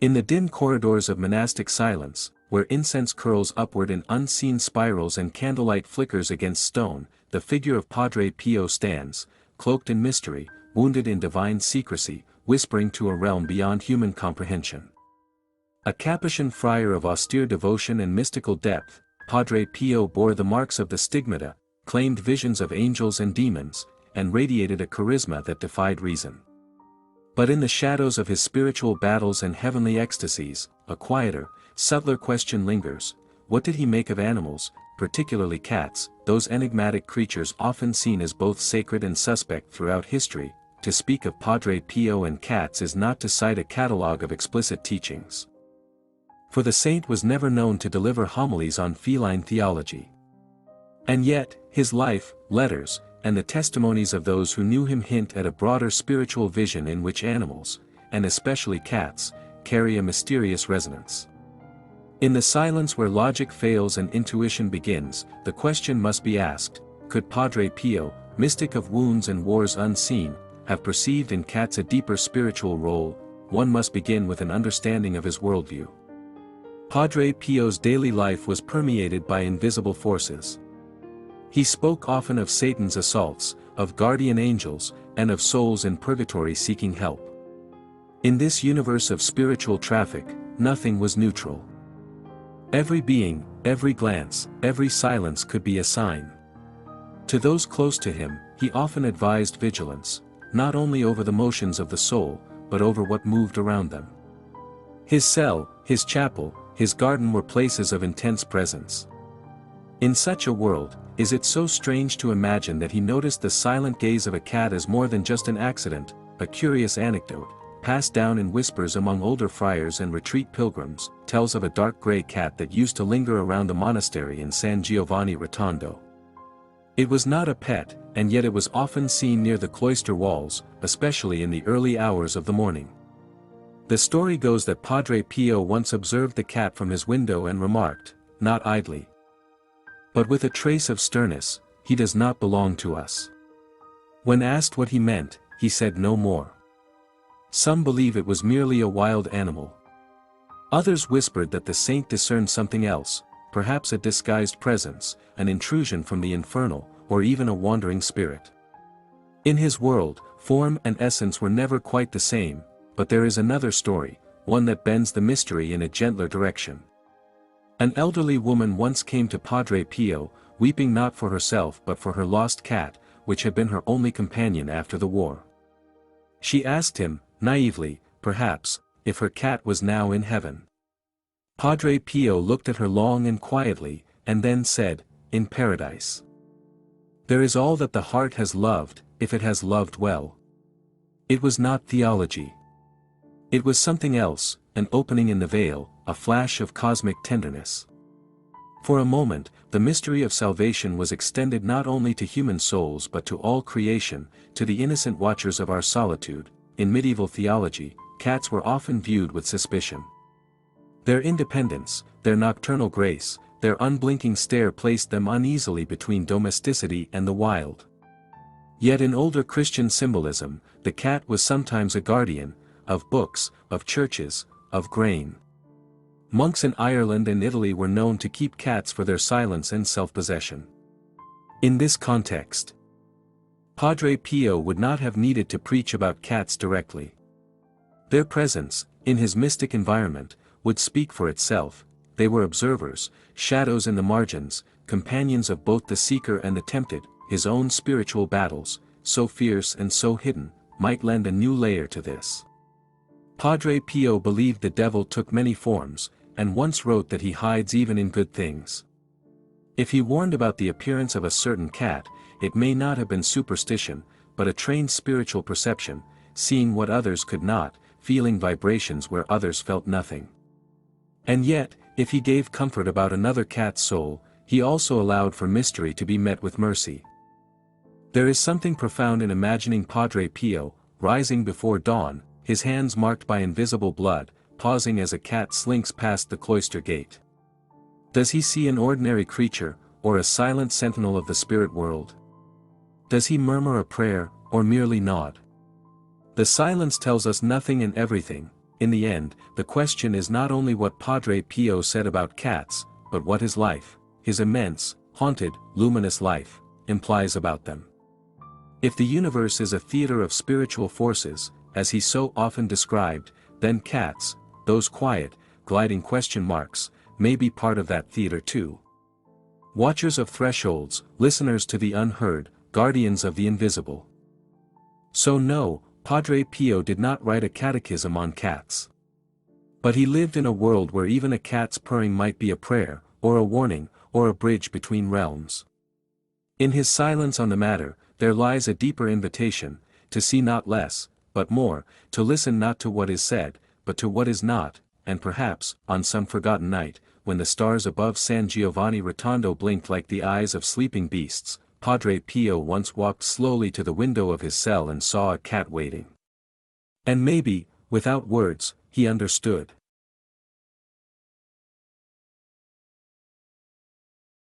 In the dim corridors of monastic silence, where incense curls upward in unseen spirals and candlelight flickers against stone, the figure of Padre Pio stands, cloaked in mystery, wounded in divine secrecy, whispering to a realm beyond human comprehension. A Capuchin friar of austere devotion and mystical depth, Padre Pio bore the marks of the stigmata, claimed visions of angels and demons, and radiated a charisma that defied reason. But in the shadows of his spiritual battles and heavenly ecstasies, a quieter, subtler question lingers: what did he make of animals, particularly cats, those enigmatic creatures often seen as both sacred and suspect throughout history? To speak of Padre Pio and cats is not to cite a catalogue of explicit teachings. For the saint was never known to deliver homilies on feline theology. And yet, his life, letters, and the testimonies of those who knew him hint at a broader spiritual vision in which animals, and especially cats, carry a mysterious resonance. In the silence where logic fails and intuition begins, the question must be asked: could Padre Pio, mystic of wounds and wars unseen, have perceived in cats a deeper spiritual role? One must begin with an understanding of his worldview. Padre Pio's daily life was permeated by invisible forces. He spoke often of Satan's assaults, of guardian angels, and of souls in purgatory seeking help. In this universe of spiritual traffic, nothing was neutral. Every being, every glance, every silence could be a sign. To those close to him, he often advised vigilance, not only over the motions of the soul, but over what moved around them. His cell, his chapel, his garden were places of intense presence. In such a world, is it so strange to imagine that he noticed the silent gaze of a cat as more than just an accident, a curious anecdote, passed down in whispers among older friars and retreat pilgrims, tells of a dark grey cat that used to linger around the monastery in San Giovanni Rotondo. It was not a pet, and yet it was often seen near the cloister walls, especially in the early hours of the morning. The story goes that Padre Pio once observed the cat from his window and remarked, not idly, but with a trace of sternness, "He does not belong to us." When asked what he meant, he said no more. Some believe it was merely a wild animal. Others whispered that the saint discerned something else, perhaps a disguised presence, an intrusion from the infernal, or even a wandering spirit. In his world, form and essence were never quite the same, but there is another story, one that bends the mystery in a gentler direction. An elderly woman once came to Padre Pio, weeping not for herself but for her lost cat, which had been her only companion after the war. She asked him, naively, perhaps, if her cat was now in heaven. Padre Pio looked at her long and quietly, and then said, "In paradise. There is all that the heart has loved, if it has loved well." It was not theology. It was something else, an opening in the veil, a flash of cosmic tenderness. For a moment, the mystery of salvation was extended not only to human souls but to all creation, to the innocent watchers of our solitude. In medieval theology, cats were often viewed with suspicion. Their independence, their nocturnal grace, their unblinking stare placed them uneasily between domesticity and the wild. Yet in older Christian symbolism, the cat was sometimes a guardian, of books, of churches, of grain. Monks in Ireland and Italy were known to keep cats for their silence and self-possession. In this context, Padre Pio would not have needed to preach about cats directly. Their presence, in his mystic environment, would speak for itself. They were observers, shadows in the margins, companions of both the seeker and the tempted. His own spiritual battles, so fierce and so hidden, might lend a new layer to this. Padre Pio believed the devil took many forms, and once wrote that he hides even in good things. If he warned about the appearance of a certain cat, it may not have been superstition, but a trained spiritual perception, seeing what others could not, feeling vibrations where others felt nothing. And yet, if he gave comfort about another cat's soul, he also allowed for mystery to be met with mercy. There is something profound in imagining Padre Pio, rising before dawn, his hands marked by invisible blood, pausing as a cat slinks past the cloister gate. Does he see an ordinary creature, or a silent sentinel of the spirit world? Does he murmur a prayer, or merely nod? The silence tells us nothing and everything. In the end, the question is not only what Padre Pio said about cats, but what his life, his immense, haunted, luminous life, implies about them. If the universe is a theater of spiritual forces, as he so often described, then cats, those quiet, gliding question marks, may be part of that theater too. Watchers of thresholds, listeners to the unheard, guardians of the invisible. So no, Padre Pio did not write a catechism on cats. But he lived in a world where even a cat's purring might be a prayer, or a warning, or a bridge between realms. In his silence on the matter, there lies a deeper invitation, to see not less, but more, to listen not to what is said, but to what is not, and perhaps, on some forgotten night, when the stars above San Giovanni Rotondo blinked like the eyes of sleeping beasts, Padre Pio once walked slowly to the window of his cell and saw a cat waiting. And maybe, without words, he understood.